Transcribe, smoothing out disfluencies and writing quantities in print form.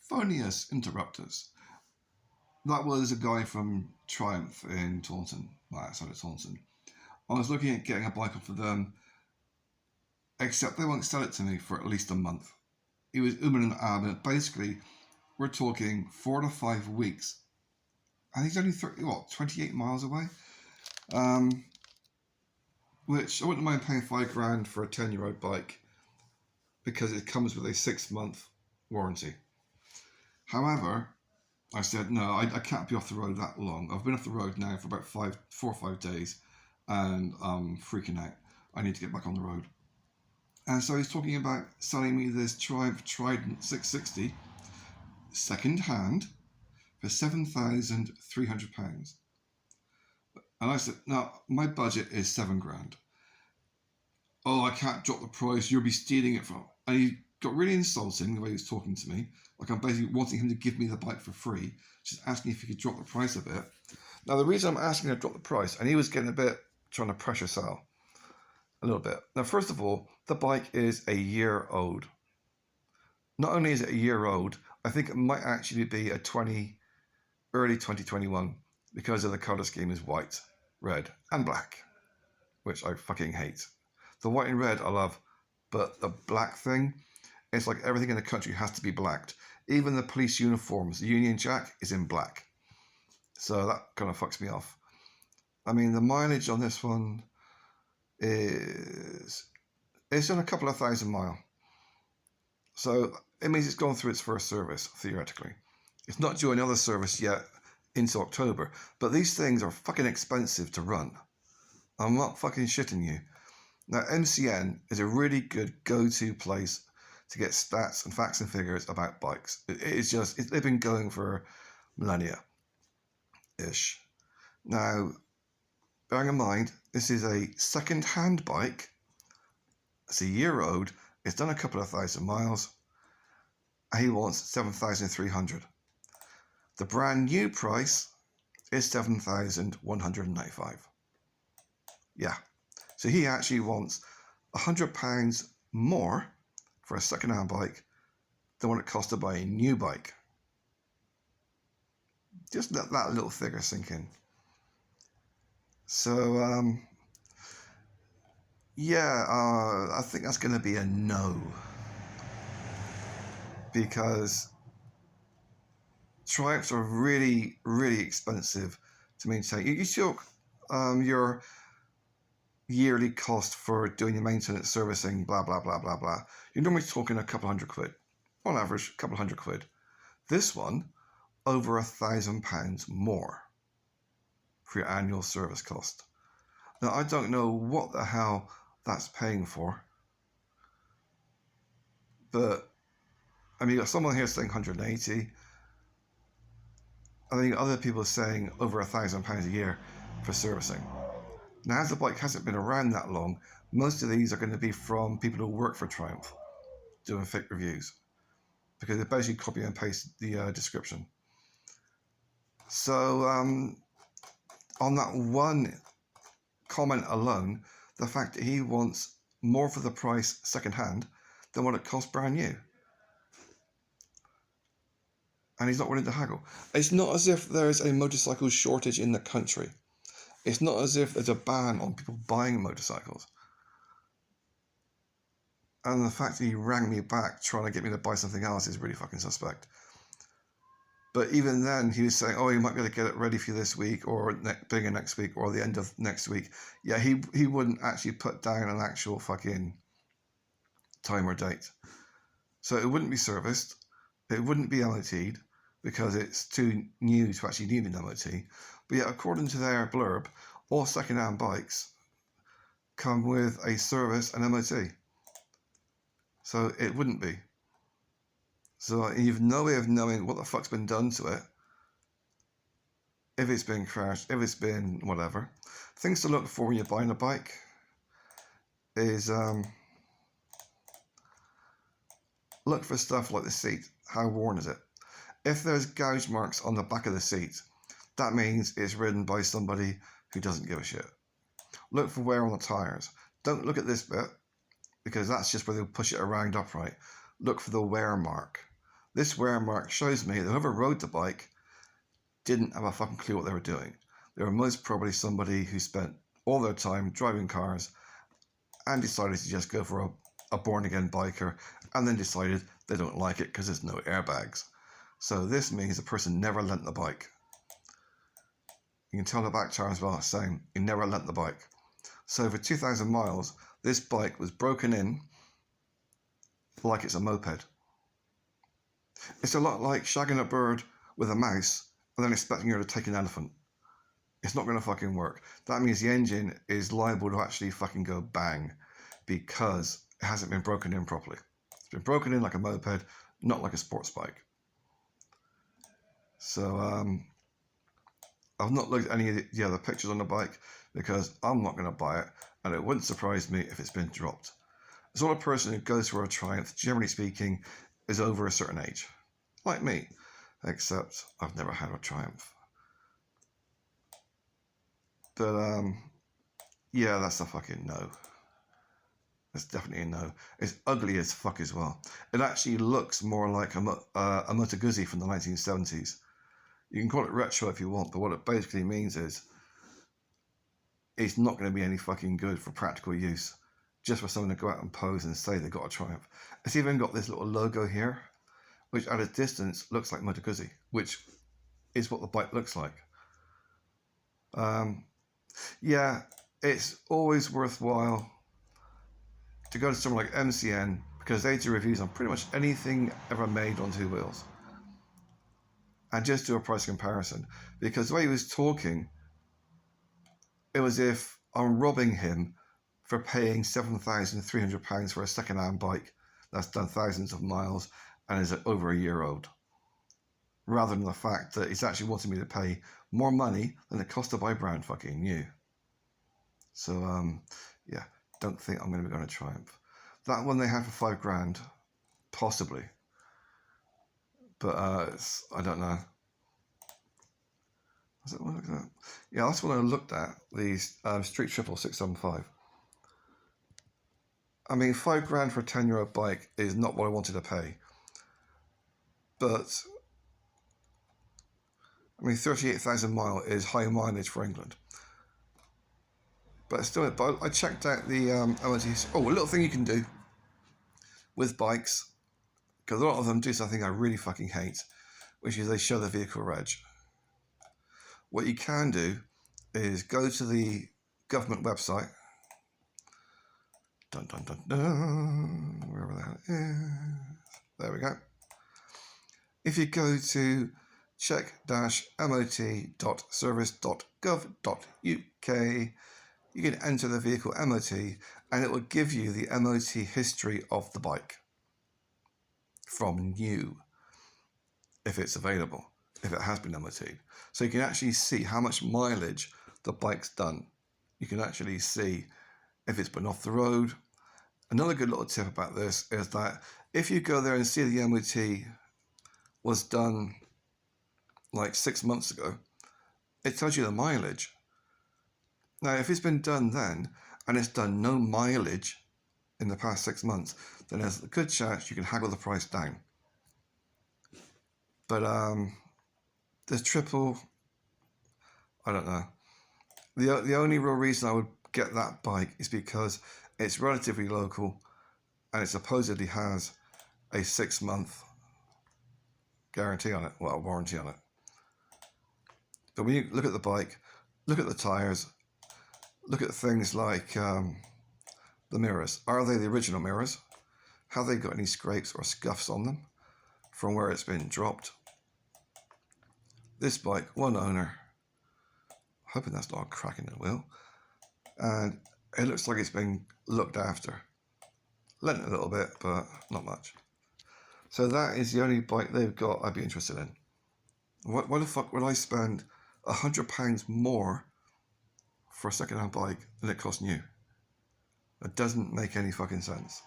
phoniest interrupters. That was a guy from Triumph in Taunton, well, outside of Taunton. I was looking at getting a bike off of them, except they won't sell it to me for at least a month. It was and ahhing. Basically, we're talking 4 to 5 weeks. And he's only 28 miles away? Um, which I wouldn't mind paying £5,000 for a 10-year-old bike because it comes with a 6-month warranty. However, I said, no, I can't be off the road that long. I've been off the road now for about 4 or 5 days and I'm freaking out. I need to get back on the road. And so he's talking about selling me this Triumph Trident 660 second hand for £7,300. And I said, no, my budget is £7,000. Oh, I can't drop the price. You'll be stealing it from. And he got really insulting the way he was talking to me. Like I'm basically wanting him to give me the bike for free, just asking if he could drop the price a bit. Now, the reason I'm asking him to drop the price, and he was getting a bit trying to pressure sell a little bit. Now, first of all, the bike is a year old. Not only is it a year old, I think it might actually be early 2021 because of the colour scheme is white, red, and black, which I fucking hate. The white and red I love, but the black thing, it's like everything in the country has to be blacked. Even the police uniforms, the Union Jack is in black. So that kind of fucks me off. I mean, the mileage on this one it's on a couple of thousand miles. So it means it's gone through its first service, theoretically. It's not due another service yet into October, but these things are fucking expensive to run. I'm not fucking shitting you. Now, MCN is a really good go-to place to get stats and facts and figures about bikes. They've been going for millennia-ish. Now, bearing in mind, this is a second-hand bike. It's a year old. It's done a couple of thousand miles. He wants 7,300. The brand new price is 7,195. Yeah. So he actually wants £100 more for a second-hand bike than what it cost to buy a new bike. Just let that little figure sink in. So, I think that's going to be a no. Because Triumphs are really, really expensive to maintain. You talk your yearly cost for doing your maintenance, servicing, blah, blah, blah, blah, blah. You're normally talking a couple £100. On average, a couple £100. This one, over £1,000 more for your annual service cost. Now, I don't know what the hell that's paying for. But, I mean, you've got someone here saying 180. I think other people are saying over £1,000 a year for servicing. Now, as the bike hasn't been around that long, most of these are going to be from people who work for Triumph doing fake reviews because they basically copy and paste the description. So, on that one comment alone, the fact that he wants more for the price second-hand than what it costs brand new. And he's not willing to haggle. It's not as if there's a motorcycle shortage in the country. It's not as if there's a ban on people buying motorcycles. And the fact that he rang me back trying to get me to buy something else is really fucking suspect. But even then, he was saying, oh, you might be able to get it ready for you this week or beginning next week or the end of next week. Yeah, he wouldn't actually put down an actual fucking time or date. So it wouldn't be serviced. It wouldn't be MOT'd because it's too new to actually need an MOT. But yet, according to their blurb, all second-hand bikes come with a service and MOT. So it wouldn't be. So you've no way of knowing what the fuck's been done to it. If it's been crashed, if it's been whatever. Things to look for when you're buying a bike is look for stuff like the seat. How worn is it? If there's gouge marks on the back of the seat, that means it's ridden by somebody who doesn't give a shit. Look for wear on the tires. Don't look at this bit because that's just where they'll push it around upright. Look for the wear mark. This wear mark shows me that whoever rode the bike didn't have a fucking clue what they were doing. They were most probably somebody who spent all their time driving cars and decided to just go for a born-again biker, and then decided they don't like it because there's no airbags. So this means the person never lent the bike. You can tell the back tire as well, same. He never lent the bike. So for 2,000 miles, this bike was broken in like it's a moped. It's a lot like shagging a bird with a mouse and then expecting her to take an elephant. It's not going to fucking work. That means the engine is liable to actually fucking go bang because it hasn't been broken in properly. It's been broken in like a moped, not like a sports bike. So I've not looked at any of the other pictures on the bike because I'm not going to buy it, and it wouldn't surprise me if it's been dropped. The sort of person who goes for a Triumph, generally speaking, is over a certain age, like me, except I've never had a Triumph. But yeah, that's a fucking no. It's definitely a no. It's ugly as fuck as well. It actually looks more like a Moto Guzzi from the 1970s. You can call it retro if you want, but what it basically means is it's not going to be any fucking good for practical use. Just for someone to go out and pose and say they got a Triumph. It's even got this little logo here, which at a distance looks like Moto Guzzi, which is what the bike looks like. Yeah, it's always worthwhile to go to someone like MCN because they do reviews on pretty much anything ever made on two wheels. And just do a price comparison. Because the way he was talking, it was as if I'm robbing him for paying £7,300 for a second-hand bike that's done thousands of miles and is over a year old. Rather than the fact that he's actually wanting me to pay more money than it cost to buy brand fucking new. So, yeah, don't think I'm going to be going to Triumph. That one they had for £5,000, possibly. But I don't know. Was that one I looked at? Yeah, that's what I looked at, the Street Triple 675. I mean, £5,000 for a 10-year-old bike is not what I wanted to pay. But, I mean, 38,000 mile is high mileage for England. But still, I checked out the MOT. Oh, a little thing you can do with bikes, because a lot of them do something I really fucking hate, which is they show the vehicle reg. What you can do is go to the government website. Dun, dun, dun, dun, wherever the hell it is. There we go. If you go to check-mot.service.gov.uk, you can enter the vehicle MOT and it will give you the MOT history of the bike from new, if it's available, if it has been MOT'd. So you can actually see how much mileage the bike's done. You can actually see if it's been off the road. Another good little tip about this is that if you go there and see the MOT was done like 6 months ago, it tells you the mileage. Now, if it's been done then, and it's done no mileage in the past 6 months, then there's a good chance you can haggle the price down. But the triple, I don't know. The only real reason I would get that bike is because it's relatively local and it supposedly has a 6-month guarantee on it, well, a warranty on it. But when you look at the bike, look at the tires, look at things like the mirrors. Are they the original mirrors? Have they got any scrapes or scuffs on them from where it's been dropped? This bike, one owner, hoping that's not a crack in the wheel, and it looks like it's been looked after. Lent a little bit, but not much. So that is the only bike they've got I'd be interested in. Why the fuck would I spend £100 more for a second-hand bike than it costs new? It doesn't make any fucking sense.